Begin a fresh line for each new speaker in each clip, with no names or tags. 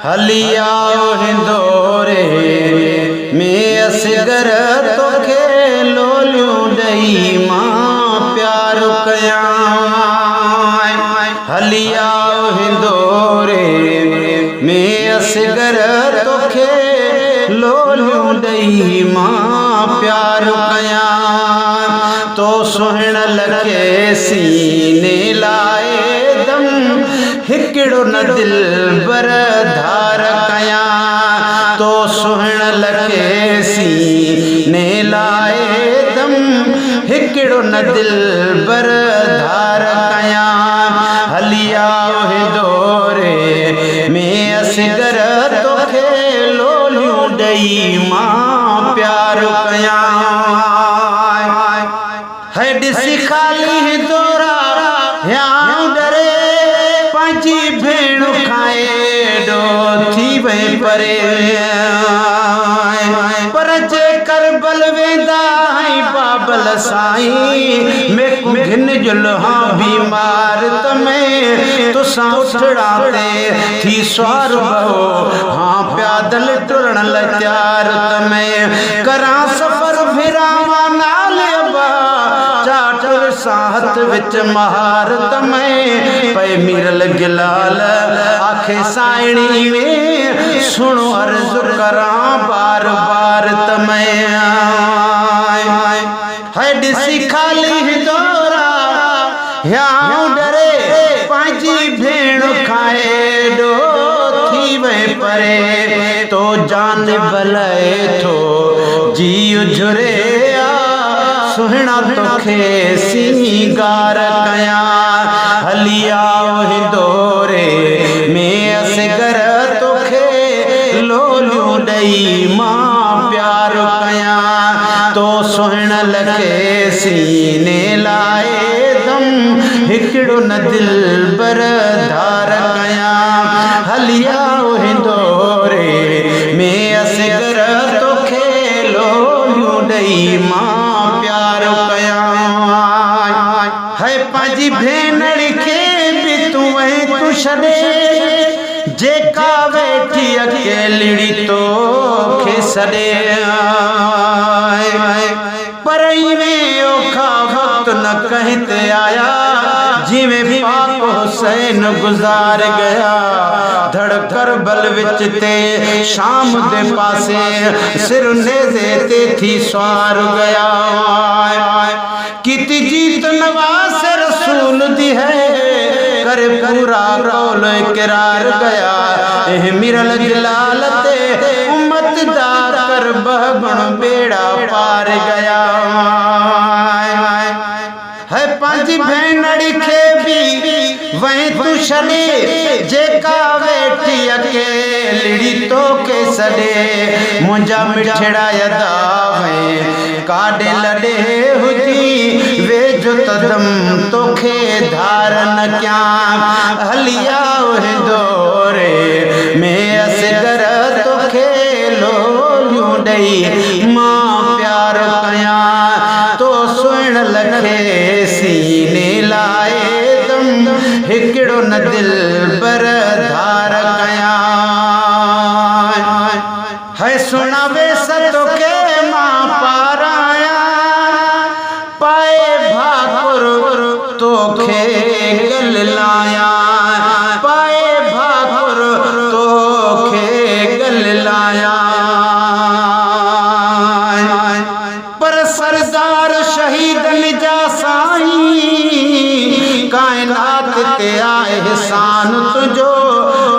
हलिया हिंदोरे में असगर तो खेलो लुडई मां प्यार कया। हलिया हिंदोरे में असगर तो खेलो लुडई मां प्यार कया। तो सुहण लगे सीने लाए दम हिकड़ो न दिल बर धार कया। तो सुहण लगे सीने लाए दम हिकड़ो न दिल बर धार कया। हलिया हिंदोरे में असगर तो खेलो लुडई मां प्यार कया। है डिसी खाली हिंदोरा यां डरे पांची भेण खाए डो थी वे परे। पर जे कर बल वेंदा है बाबल साईं में को घिन जुल्हा बीमार तमें तो उठड़ा ते थी स्वार बहो। हाँ प्यादल टुरण लचार तमें करा सफर फिरावा नाल चाटर साहत विच महारत में पे मिरल गिलाल आखे साइणी में सुनो अर्ज करा बार बार तमें। है डिसी खाली हिंदोरा यां डरे पांची भेण खाए डो थी वे परे। तो जान भले थो जी झुरे सुहना तोखे सिंगार कया। हलिया हिंदोरे में असगर तोखे लो लुडई मां प्यार कया। तो सुहण लगे सीने लाए दम हिकड़ो न दिल बर धार कया। हलिया हिंदोरे में असगर तोखे लो लुडई मां प्यार कया। है पांजी भेनड़ के भी तू छड़े जेका वेठी अकेली तो खे सड़े। पर में औखा वक्त न कहते आया जिਵੇਂ पाक हुसैन गुजार गया। धड़कर बल विच ते शाम दे पासे सिर नेज़े ते थी स्वार गया। किती जीत नवाज रसूल दी है कर पूरा कौल इकरार गया। एह मिरल जलाल ते उम्मत दा कर बहगुण बेड़ा पार गया। है पांच भेनड़ के भी वहीं तू छड़े जेका वेठी अकेली तो के सड़े। मुंजा मिठड़ा यदा में काडे लड़े हुजी वे जो तदम तोखे धारन क्या। हलिया हिंदोरे में असगर तोखे लो लुडई मां प्यार कया। तो सुन लखे सीने लाए दम हिकड़ो न दिल बर धार कया। है सुनावे सतो के मां पाराया पाए भाकुर तोखे गल लाया। पाए भाकुर तोखे गल लाया। पर सरदार शहीदन जा साईं कायनात ते आए एहसान तुझो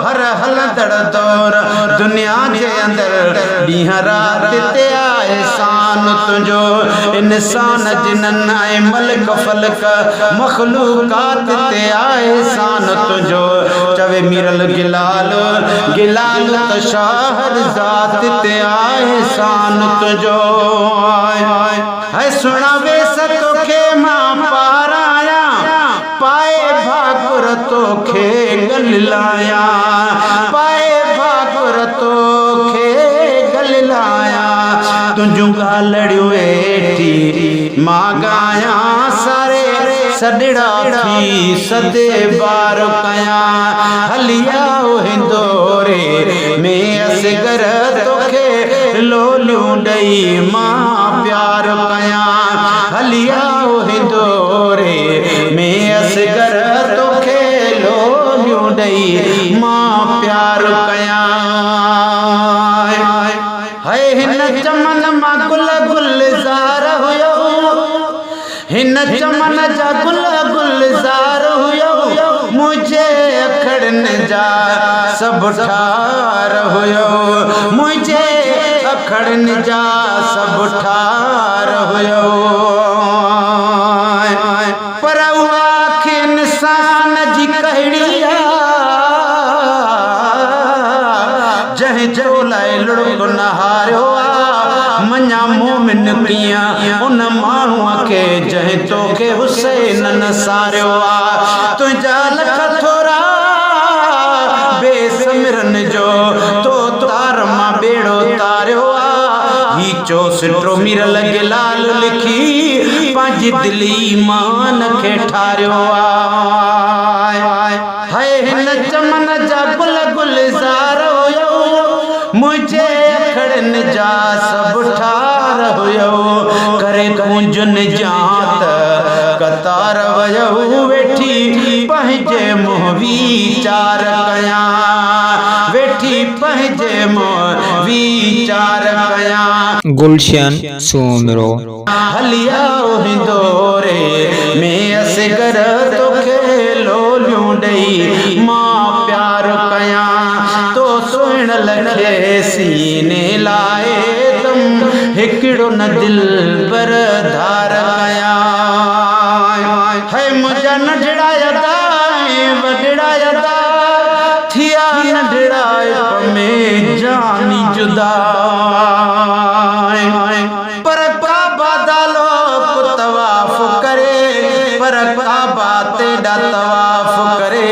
हर हलंदड़ दौर दुनिया जे अंदर ॾींहं रात ते आए एहसान तुझो। इंसान जिनन ऐं मलक फलक मखलूकात ते आए एहसान तुझो। चवे मिरल गिलाल गिलाल त शाहर ज़ात ते आए एहसान तुझो। है सुनावे सतो के मां पाराया पाए भाकुर तोखे गल लाया। पाए भाकुर तोखे गल लाया। तुझू गालड़ियों वेठी मां गाया सारे सदड़ा थी सदे बार कया हलिया हिंदोरे में असगर तोखे लोलियूं ॾई मां प्यार कया हलिया हिंदोरे में असगर तोखे लोलियूं ॾई मां प्यार कया है हिन चमन मां गुल गुलजार हुयो हिन चमन जा गुल गुलजार हुयो मुझे अखड़न जा सब ठार हुयो मुझे अखड़न जा सब ठार हुयो पर आँख इंसान जी कहिड़िया जह जो लाए लुड़क न हारियो मञा मोमिन कीअं उन माण्हूअ खे जंहिं तोखे हुसैन न सारियो आ तुंहिंजा लख थोरा बेसमिरन जो तो तार मां बेड़ो तारियो आ ही चो सिटो मीर लॻे लाल लिखी पंहिंजी दिली ईमान खे ठारियो आ हाय हिन चमन जा गुल गुलजार हुयो मुझे अखड़न जा सब ठार हुयो करे कुंजन जात कतार वयो वेठी पंहिंजे मुंह वीचार कया वेठी पंहिंजे मुंह वीचार कया
गुलशन सोमरो
हलिया हिंदोरे में असगर तोखे लोलियूं ॾई मां प्यार कया तो सुण लखे सीने लाए तुम हिकिड़ो न दिल पर धार कया है मुझा नंढड़ा यदा वॾड़ा यदा थिया नंढड़ा में जानी जुदा पर काबा दालो तवाफ करे पर काबा तेरा तवाफ करे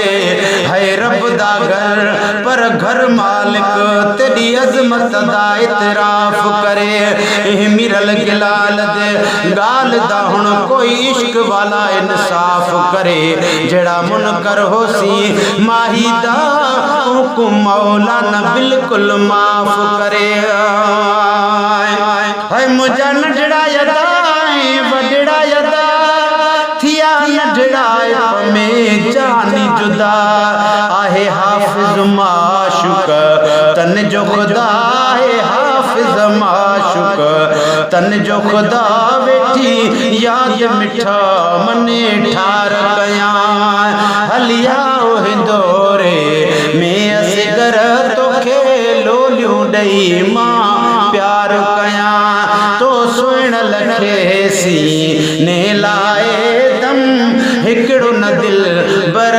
है रब दा घर पर घर मालिक तेरी अजमत दा इतराफ करे मिरल गिलाल दे गाल दा हुण कोई इश्क वाला इंसाफ करे जड़ा मुनकर होसी माही दा हुकुम मौला न बिल्कुल माफ करे है मुझा नंढड़ा यदा वॾड़ा यदा थिया नंढड़ा में जानी जुदा आहे हाफिज माशुक तन जो खुदा है हाफिज माशुक तन जो खुदा वेठी याद मिठा मने ठार कया हलिया हिंदोरे में असगर तोखे लोलियूं ॾई मां प्यार कया तो सुण लखे सीने लाए दम हिकिड़ो न दिल बर